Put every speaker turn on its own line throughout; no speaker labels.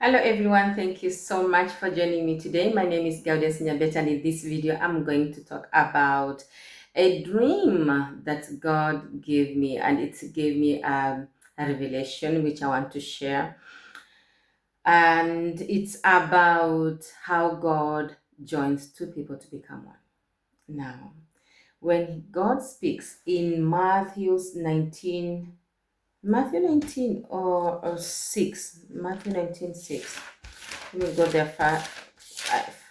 Hello everyone, thank you so much for joining me today. My name is Gaudes Nyabet, and in this video I'm going to talk about a dream that God gave me, and it gave me a revelation which I want to share. And it's about how God joins two people to become one. Now, when God speaks in Matthew 19 or 6, Matthew 19 6. Let me go there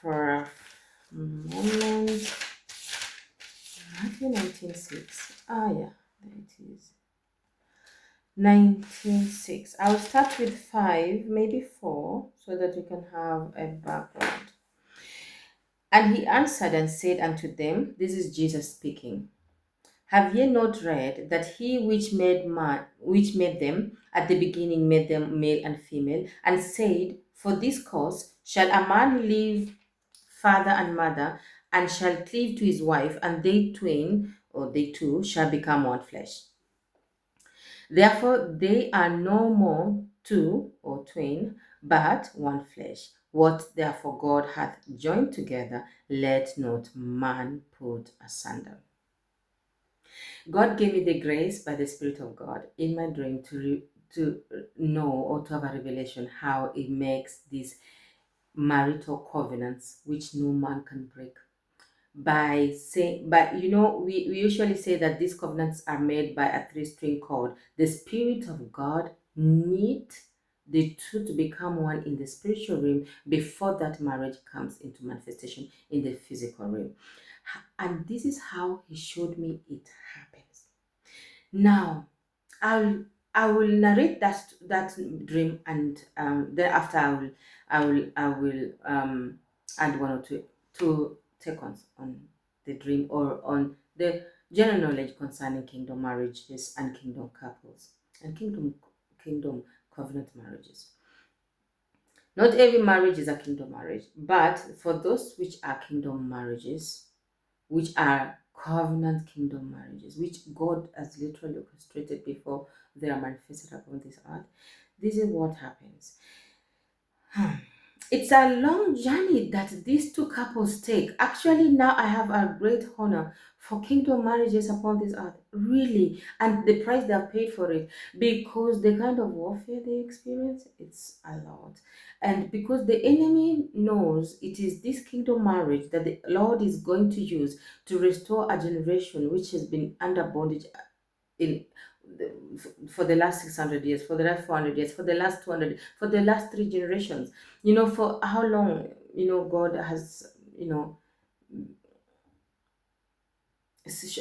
for a moment. Matthew 19:6. Ah, yeah, there it is. 19:6. I'll start with 5, maybe 4, so that you can have a background. And he answered and said unto them, this is Jesus speaking. Have ye not read that he which made them at the beginning made them male and female, and said, for this cause shall a man leave father and mother, and shall cleave to his wife, and they two shall become one flesh. Therefore they are no more two or twain, but one flesh. What therefore God hath joined together, let not man put asunder. God gave me the grace by the Spirit of God in my dream to know, or to have a revelation how it makes these marital covenants which no man can break. We usually say that these covenants are made by a three-string cord. The Spirit of God need the two to become one in the spiritual realm before that marriage comes into manifestation in the physical realm. And this is how he showed me it happens. Now, I'll I will narrate that dream, and thereafter I will add one or two seconds on the dream, or on the general knowledge concerning kingdom marriages and kingdom couples and kingdom covenant marriages. Not every marriage is a kingdom marriage, but for those which are kingdom marriages, which are covenant kingdom marriages, which God has literally orchestrated before they are manifested upon this earth, this is what happens. It's a long journey that these two couples take. Actually, now I have a great honor for kingdom marriages upon this earth, really, and the price they have paid for it, because the kind of warfare they experience, it's a lot. And because the enemy knows it is this kingdom marriage that the Lord is going to use to restore a generation which has been under bondage in for the last 600 years, for the last 400 years, for the last 200, for the last 3 generations. For how long, God has,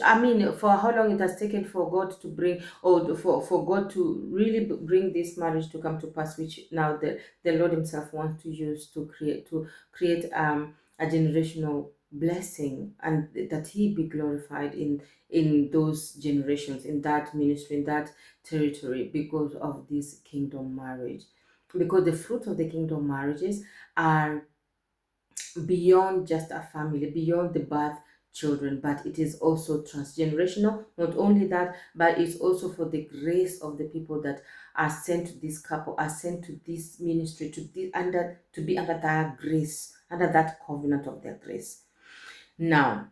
I mean, for how long it has taken for God to bring, or for God to really bring this marriage to come to pass, which now the Lord Himself wants to use to create a generational blessing, and that He be glorified in those generations, in that ministry, in that territory, because of this kingdom marriage. Because the fruit of the kingdom marriages are beyond just a family, beyond the birth children, but it is also transgenerational. Not only that, but it's also for the grace of the people that are sent to this couple, are sent to this ministry, to be under that grace, under that covenant of their grace. Now,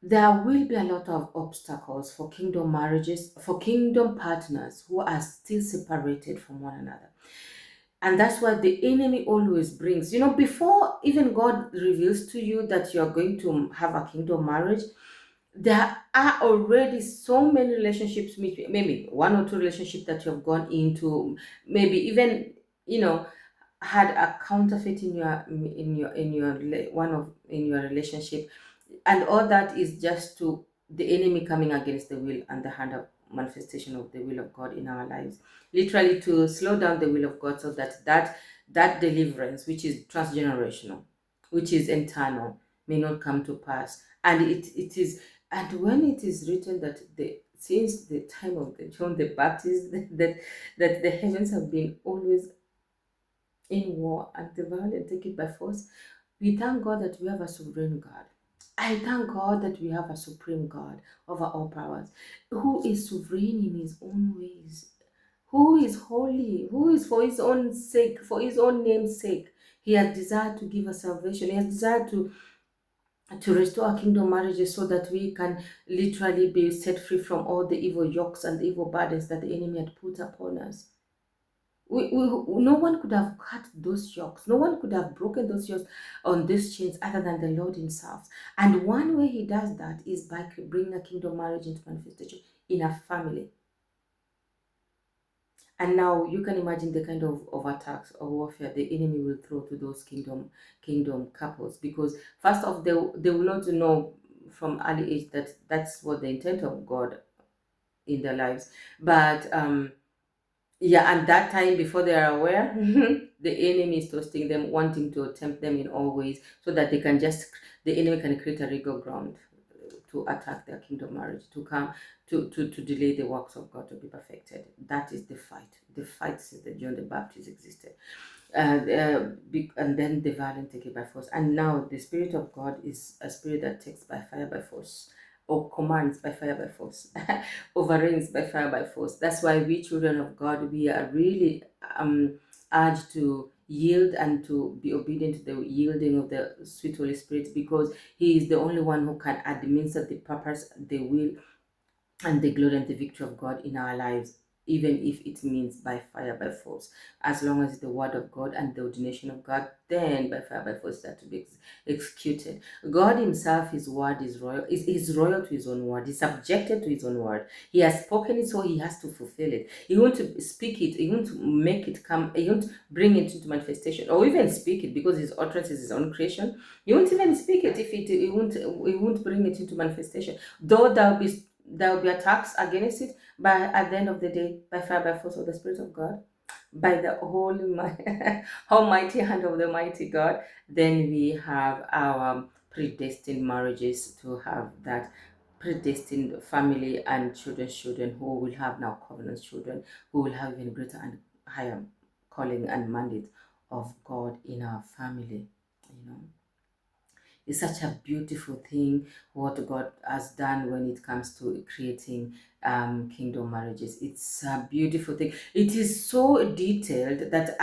there will be a lot of obstacles for kingdom marriages, for kingdom partners who are still separated from one another. And that's what the enemy always brings. Before even God reveals to you that you're going to have a kingdom marriage, there are already so many relationships, maybe one or two relationships that you have gone into, maybe even, had a counterfeit in your relationship, and all that is just to the enemy coming against the will and the hand of manifestation of the will of God in our lives, literally to slow down the will of God, so that deliverance, which is transgenerational, which is internal, may not come to pass. And it is, and when it is written that since the time of John the Baptist, that the heavens have been always in war, and the violent take it by force, we thank God that we have a sovereign God. I thank God that we have a supreme God over all powers, who is sovereign in His own ways, who is holy, who is for his own sake, for his own name's sake. He has desired to give us salvation. He has desired to restore our kingdom marriages so that we can literally be set free from all the evil yokes and the evil burdens that the enemy had put upon us. No one could have cut those yokes. No one could have broken those yokes on these chains other than the Lord himself. And one way he does that is by bringing a kingdom marriage into manifestation in a family. And now you can imagine the kind of attacks or warfare the enemy will throw to those kingdom couples, because first off, they will not know from early age that that's what the intent of God in their lives. But yeah, and that time before they are aware, the enemy is toasting them, wanting to tempt them in all ways so that the enemy can create a legal ground to attack their kingdom marriage, to come to delay the works of God to be perfected. That is the fight. The fight since the John the Baptist existed. And then the violent take it by force. And now the Spirit of God is a spirit that takes by fire by force, or commands by fire by force, overreigns by fire by force. That's why we children of God, we are really urged to yield and to be obedient to the yielding of the sweet Holy Spirit, because he is the only one who can administer the purpose, the will, and the glory and the victory of God in our lives, even if it means by fire by force. As long as it's the word of God and the ordination of God, then by fire by force that to be executed. God himself, his word is royal, is royal to his own word, he's subjected to his own word. He has spoken it, so he has to fulfill it. He won't speak it, he won't make it come, he won't bring it into manifestation, or even speak it, because his utterance is his own creation. He won't even speak it if he won't bring it into manifestation. Though there will be attacks against it, but at the end of the day, by fire, by force of the Spirit of God, by the holy, almighty hand of the mighty God, then we have our predestined marriages to have that predestined family and children who will have now covenant children, who will have even greater and higher calling and mandate of God in our family. You know, it's such a beautiful thing what God has done when it comes to creating kingdom marriages. It's a beautiful thing. It is so detailed that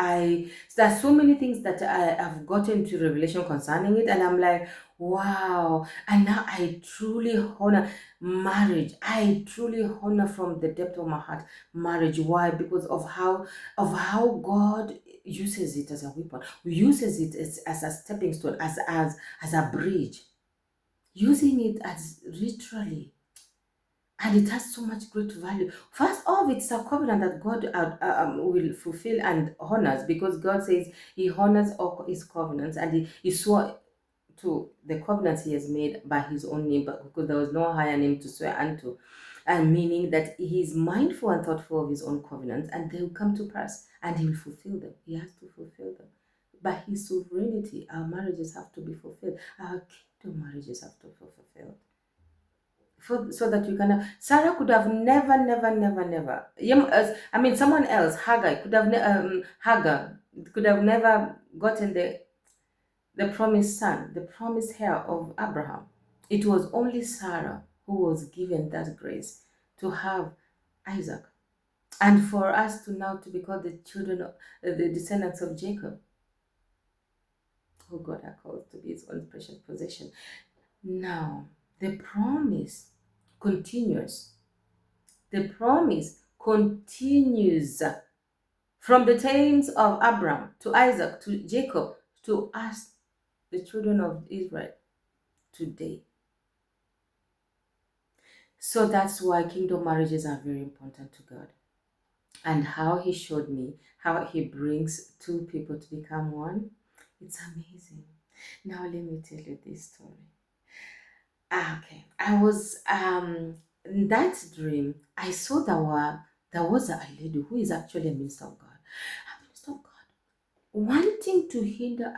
there's so many things that I have gotten to revelation concerning it, and I'm like, wow. And now I truly honor marriage. I truly honor from the depth of my heart marriage. Why? Because of how God uses it as a weapon, uses it as a stepping stone, as a bridge, using it as literally, and it has so much great value. First off, it's a covenant that God will fulfill and honors, because God says he honors all his covenants, and he swore to the covenants he has made by his own name, but because there was no higher name to swear unto, and meaning that he is mindful and thoughtful of his own covenants, and they will come to pass, and he will fulfill them. He has to fulfill them. By his sovereignty, our marriages have to be fulfilled. Our kingdom marriages have to be fulfilled. So that you can. Sarah could have never. I mean, someone else, Hagar could have never gotten the promised son, the promised heir of Abraham. It was only Sarah who was given that grace to have Isaac, and for us to now to be called the children of the descendants of Jacob, who God had called to be his own precious possession. Now, the promise continues. The promise continues from the times of Abraham to Isaac to Jacob to us, the children of Israel, today. So that's why kingdom marriages are very important to God. And how he showed me how he brings two people to become one, it's amazing. Now let me tell you this story. Okay, I was in that dream. I saw there was a lady who is actually a minister of God, a minister of God, wanting to hinder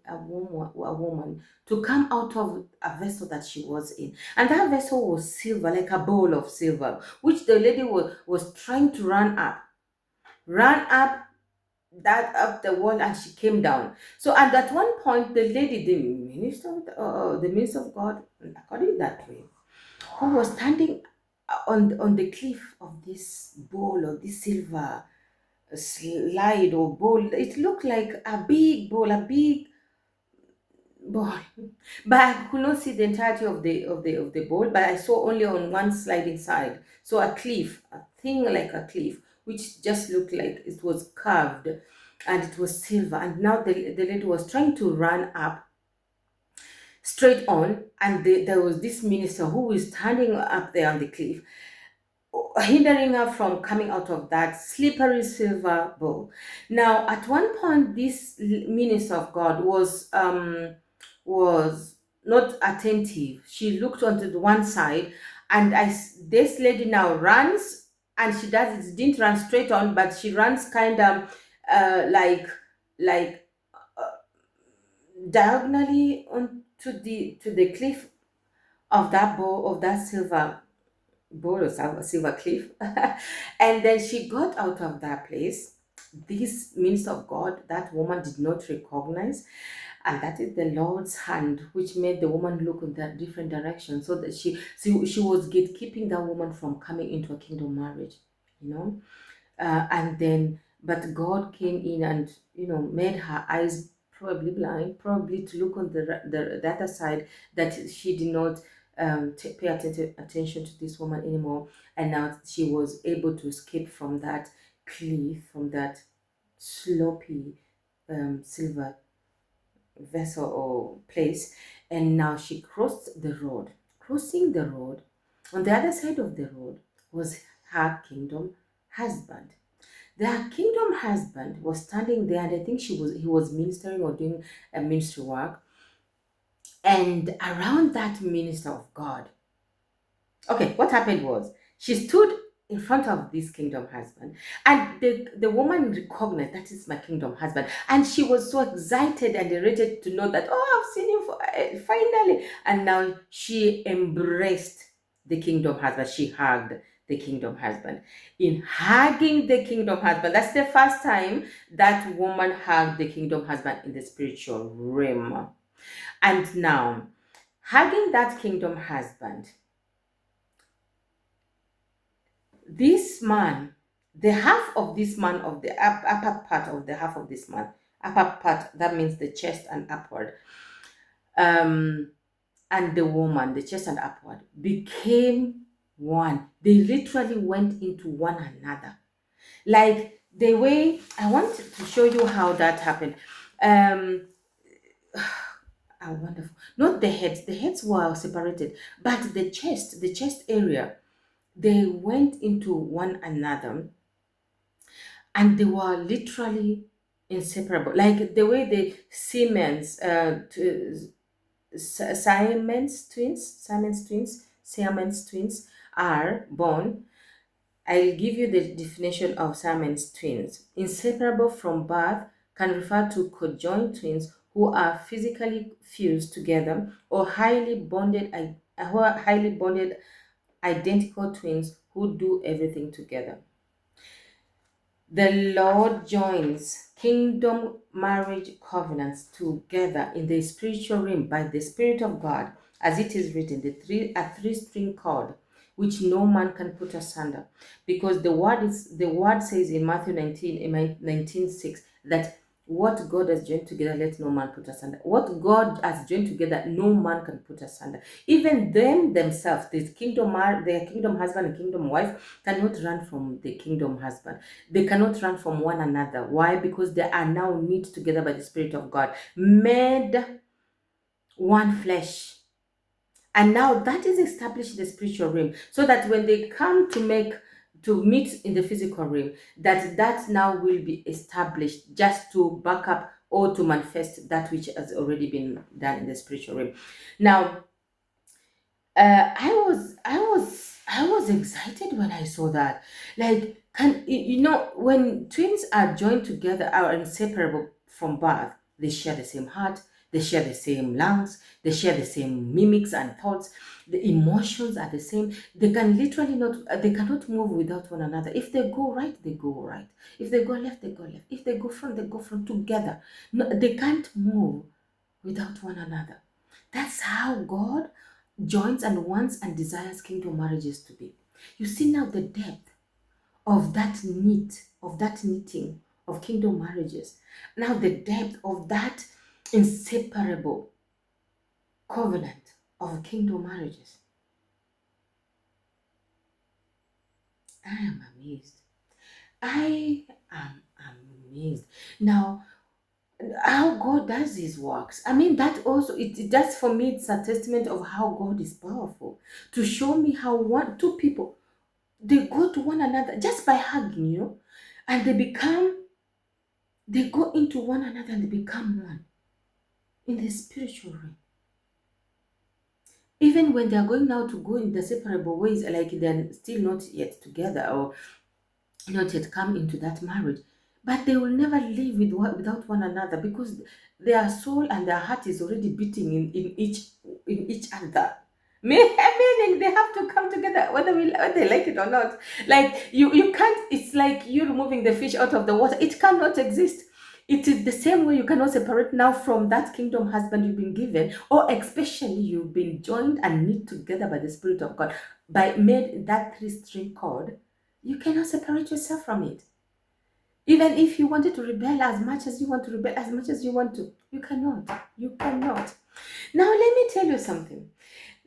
a woman to come out of a vessel that she was in, and that vessel was silver, like a bowl of silver, which the lady was trying to run up that up the wall, and she came down. So at one point, the lady, the minister of God, according to that dream, who was standing on the cliff of this bowl of this silver slide or bowl. It looked like a big bowl, a big bowl. But I could not see the entirety of the bowl, but I saw only on one sliding side. So a cliff, a thing like a cliff, which just looked like it was carved and it was silver. And now the lady was trying to run up straight on, and there was this minister who was standing up there on the cliff, hindering her from coming out of that slippery silver bowl. Now, at one point, this minister of God was not attentive. She looked onto the one side, and this lady now runs, and she does it. Didn't run straight on, but she runs kind of like diagonally onto the cliff of that bowl of that silver silver cliff. And then she got out of that place. This means of God, that woman did not recognize, and that is the Lord's hand which made the woman look in that different direction, so that she was gatekeeping that woman from coming into a kingdom marriage, you know. And then but God came in and made her eyes probably blind, probably to look on the other side, that she did not pay attention to this woman anymore, and now she was able to escape from that cliff, from that sloppy silver vessel or place, and now she crossed the road. Crossing the road, on the other side of the road was her kingdom husband. Their kingdom husband was standing there, and I think he was ministering or doing a ministry work. And around that minister of God, okay, what happened was she stood in front of this kingdom husband, and the woman recognized that is my kingdom husband, and she was so excited and elated to know that, oh, I've seen him finally. And now she embraced the kingdom husband. She hugged the kingdom husband. In hugging the kingdom husband, that's the first time that woman hugged the kingdom husband in the spiritual realm. And now, hugging that kingdom husband, this man, the half of this man, of the upper part of the half of this man, upper part, that means the chest and upward, and the woman, the chest and upward, became one. They literally went into one another. Like the way I want to show you how that happened. Wonderful. Not the heads. The heads were separated, but the chest area, they went into one another, and they were literally inseparable. Like the way the Siamese twins are born. I'll give you the definition of Siamese twins. Inseparable from birth can refer to conjoined twins who are physically fused together, or highly bonded identical twins who do everything together. The Lord joins kingdom marriage covenants together in the spiritual realm by the Spirit of God, as it is written, a three-string cord which no man can put asunder. Because the word says in Matthew 19:6 that what God has joined together, let no man put asunder. What God has joined together, no man can put asunder. Even them themselves, their kingdom husband and kingdom wife, cannot run from the kingdom husband. They cannot run from one another. Why? Because they are now knit together by the Spirit of God, made one flesh. And now that is established in the spiritual realm, so that when they come to meet in the physical realm, that now will be established, just to back up or to manifest that which has already been done in the spiritual realm. Now, I was excited when I saw that. Like, when twins are joined together, are inseparable from birth, they share the same heart, they share the same lungs, they share the same mimics and thoughts, the emotions are the same. They can literally they cannot move without one another. If they go right, they go right. If they go left, they go left. If they go front, they go front together. No, they can't move without one another. That's how God joins and wants and desires kingdom marriages to be. You see now the depth of that need of that knitting of kingdom marriages. Now, the depth of that inseparable covenant of kingdom marriages. I am amazed. I am amazed. Now, how God does his works. I mean, that also, that's for me, it's a testament of how God is powerful to show me how two people, they go to one another just by hugging, and they go into one another and they become one in the spiritual realm. Even when they are going now to go in the separable ways, like they're still not yet together or not yet come into that marriage, but they will never live without one another, because their soul and their heart is already beating in each other. Meaning they have to come together whether they like it or not. Like you can't. It's like you removing the fish out of the water. It cannot exist. It is the same way you cannot separate now from that kingdom husband you've been given, or especially you've been joined and knit together by the Spirit of God, by made that three-string cord. You cannot separate yourself from it. Even if you wanted to rebel as much as you want to rebel, as much as you want to, you cannot. You cannot. Now, let me tell you something.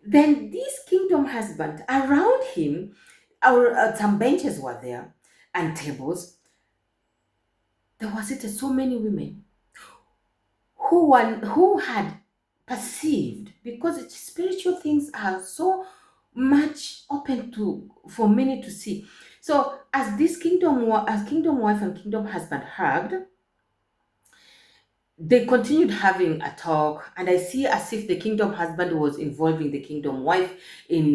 Then this kingdom husband, around him, some benches were there and tables. There were seated so many women who had perceived, because spiritual things are so much open to for many to see. So as this kingdom wife and kingdom husband hugged, they continued having a talk, and I see as if the kingdom husband was involving the kingdom wife in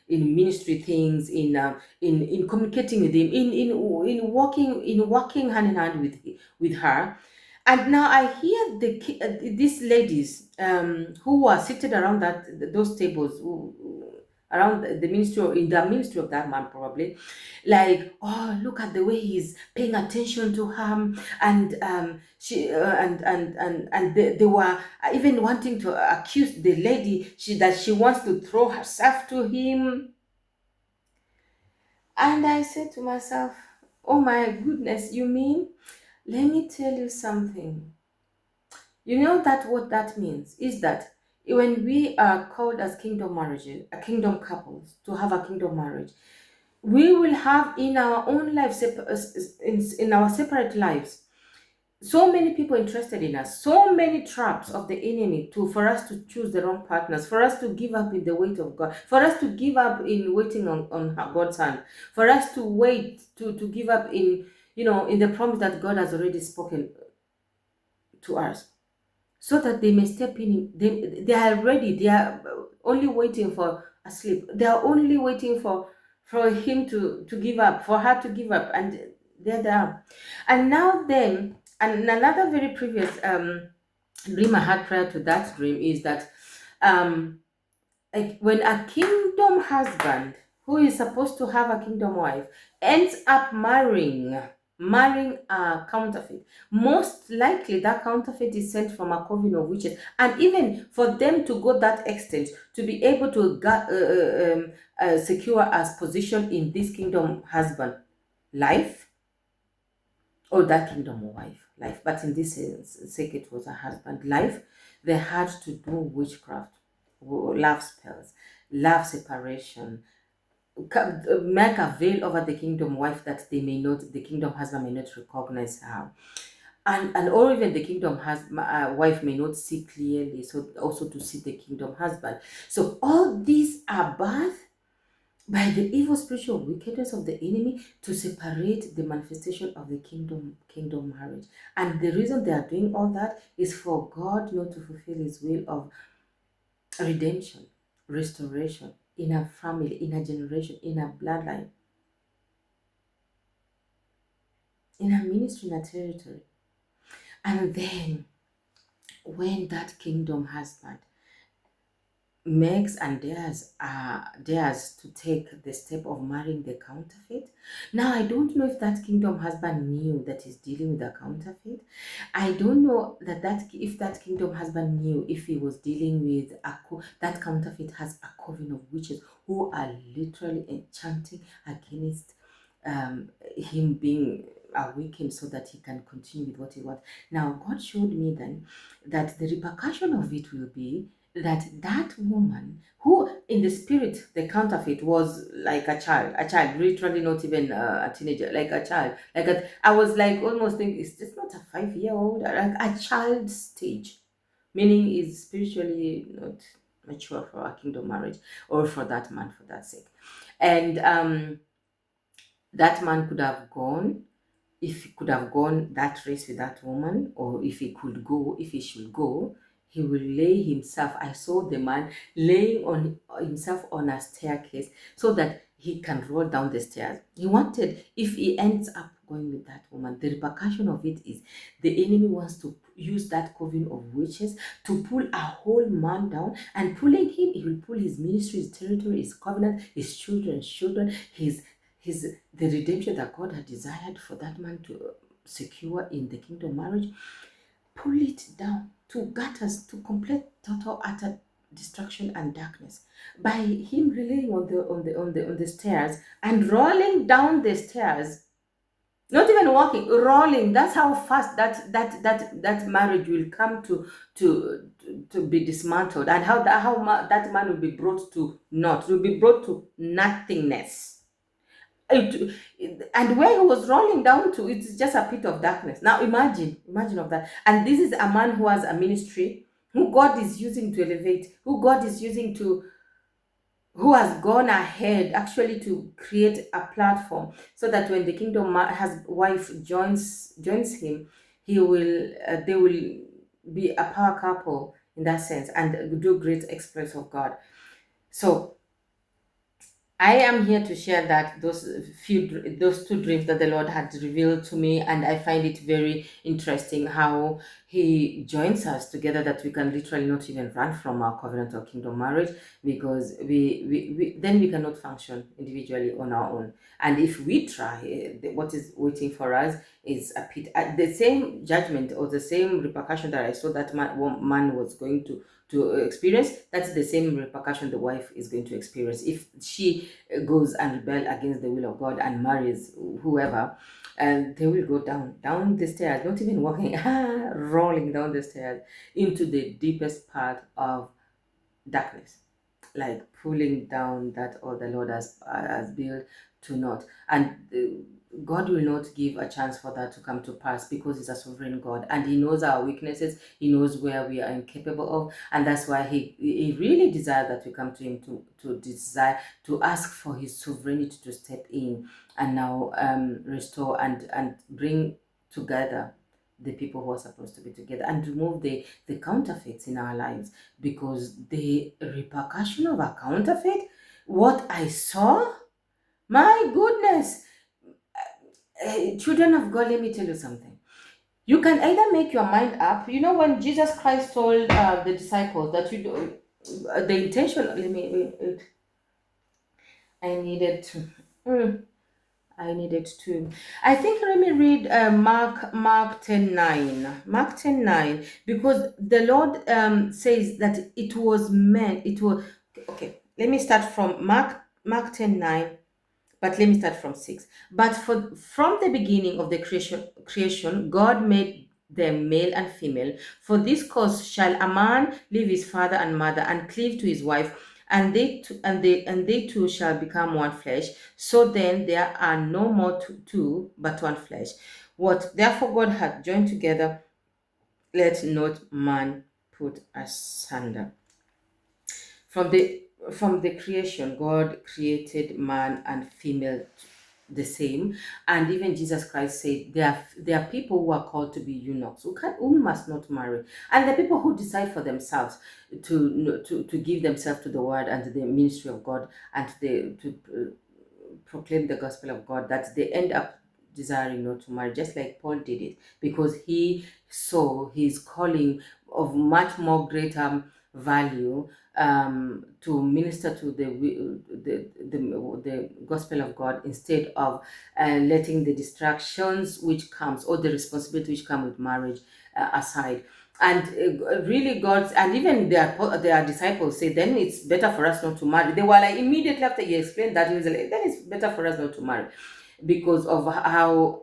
ministry things, in communicating with him, in working hand in hand with her. And now I hear these ladies who were seated around those tables, around the ministry, or in the ministry of that man probably, like, oh, look at the way he's paying attention to her, and she and they were even wanting to accuse the lady, that she wants to throw herself to him. And I said to myself, oh my goodness, you mean, let me tell you something. You know that what that means is that when we are called as kingdom marriages, kingdom couples, to have a kingdom marriage, we will have in our own lives, in our separate lives, so many people interested in us, so many traps of the enemy for us to choose the wrong partners, for us to give up in the weight of God, for us to give up in waiting on God's hand, for us to wait to give up in the promise that God has already spoken to us, so that they may step in. They are ready. They are only waiting for asleep. They are only waiting for him to give up, for her to give up, and there they are. And now then, and another very previous dream I had prior to that dream is that like when a kingdom husband who is supposed to have a kingdom wife ends up marrying a counterfeit, most likely that counterfeit is sent from a coven of witches. And even for them to go that extent, to be able to secure as position in this kingdom husband life, or that kingdom wife life, but in this sake it was a husband life, they had to do witchcraft, love spells, love separation, make a veil over the kingdom wife, that the kingdom husband may not recognize her, and or even the kingdom wife may not see clearly, so also to see the kingdom husband. So all these are birthed by the evil spiritual wickedness of the enemy to separate the manifestation of the kingdom marriage. And the reason they are doing all that is for God not to fulfill his will of redemption, restoration in a family, in a generation, in a bloodline, in a ministry, in a territory. And then when that kingdom husband makes and dares to take the step of marrying the counterfeit. Now, I don't know if that kingdom husband knew that he's dealing with a counterfeit. I don't know if that kingdom husband knew if he was dealing with that counterfeit has a coven of witches who are literally enchanting against him being awakened so that he can continue with what he wants. Now, God showed me then that the repercussion of it will be that that woman who in the spirit, the counterfeit, was like a child, literally not even a teenager, like a child, I was like almost thinking, is this not a 5 year old, like a child stage, meaning is spiritually not mature for a kingdom marriage, or for that man, for that sake. And that man could have gone, if he could have gone that race with that woman, or if he could go, if he should go, he will lay himself. I saw the man laying on himself on a staircase so that he can roll down the stairs. He wanted, if he ends up going with that woman, the repercussion of it is the enemy wants to use that coven of witches to pull a whole man down, and pulling him, he will pull his ministry, his territory, his covenant, his children, his the redemption that God had desired for that man to secure in the kingdom marriage, pull it down to gutters, to complete total utter destruction and darkness, by him relying on the stairs and rolling down the stairs, not even walking, rolling. That's how fast that marriage will come to be dismantled, and how that man will be brought to naught, will be brought to nothingness. And where he was rolling down to, it's just a pit of darkness. Now imagine of that. And this is a man who has a ministry, who God is using to elevate, who God is using to, who has gone ahead actually to create a platform, so that when the kingdom has wife joins him, he will they will be a power couple in that sense, and do great exploits of God. So I am here to share that those two dreams that the Lord had revealed to me, and I find it very interesting how He joins us together, that we can literally not even run from our covenant or kingdom marriage, because we then we cannot function individually on our own. And if we try, what is waiting for us is a pit. The same judgment or the same repercussion that I saw that man was going to experience, that's the same repercussion the wife is going to experience if she goes and rebel against the will of God and marries whoever. And they will go down the stairs, not even walking, rolling down the stairs into the deepest part of darkness, like pulling down that all the Lord has built to naught. And God will not give a chance for that to come to pass, because He's a sovereign God, and He knows our weaknesses. He knows where we are incapable of, and that's why He really desires that we come to Him to desire, to ask for His sovereignty to step in and now restore and bring together the people who are supposed to be together, and remove the counterfeits in our lives, because the repercussion of a counterfeit, what I saw, my goodness. Children of God, let me tell you something. You can either make your mind up. You know, when Jesus Christ told the disciples that you do, the intention. Let me. I needed to. I needed to. I think let me read Mark 10:9. Mark 10:9, because the Lord says that it was meant. It was okay. Let me start from Mark 10:9. But let me start from 6. But from the beginning of the creation, God made them male and female. For this cause shall a man leave his father and mother and cleave to his wife, and they two shall become one flesh. So then there are no more two, but one flesh. What therefore God hath joined together, let not man put asunder. From the creation, God created man and female the same, and even Jesus Christ said there are people who are called to be eunuchs, who must not marry, and the people who decide for themselves to give themselves to the word and to the ministry of God, and to proclaim the gospel of God, that they end up desiring not to marry, just like Paul did it, because he saw his calling of much more greater value, to minister to the gospel of God, instead of letting the distractions which comes, or the responsibility which come with marriage, aside. And really God's, and even their disciples say, then it's better for us not to marry. They were like, immediately after he explained that, he was like, then it's better for us not to marry. because of how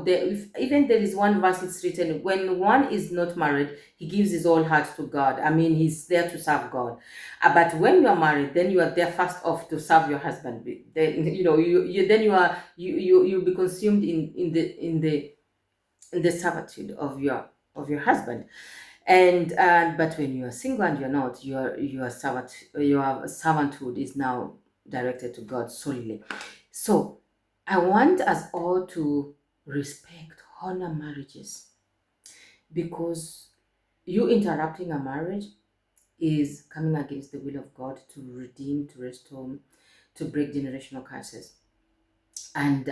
there, even there is one verse it's written, when one is not married, he gives his whole heart to God. I mean, he's there to serve God. But when you are married, then you are there first off to serve your husband. Then you then you'll be consumed in the servitude of your husband. And but when you are single and you're not, your servanthood is now directed to God solely. So I want us all to respect, honor marriages, because you interrupting a marriage is coming against the will of God to redeem, to restore, to break generational curses. And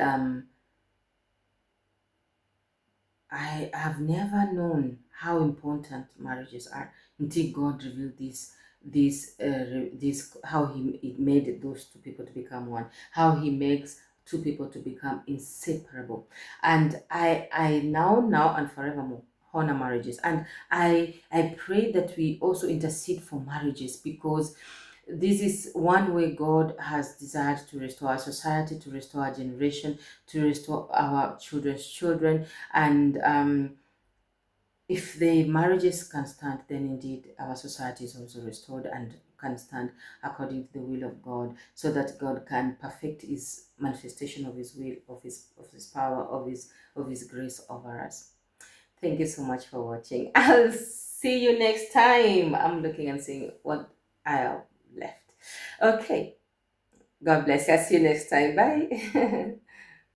I have never known how important marriages are until God revealed this how he made those two people to become one, how he makes two people to become inseparable. And I now and forevermore honor marriages, and I pray that we also intercede for marriages, because this is one way God has desired to restore our society, to restore our generation, to restore our children's children. And if the marriages can stand, then indeed our society is also restored and can stand according to the will of God, so that God can perfect his manifestation of his will, of his power, of his grace over us. Thank you so much for watching. I'll see you next time. I'm looking and seeing what I have left. Okay. God bless you. I'll see you next time. Bye.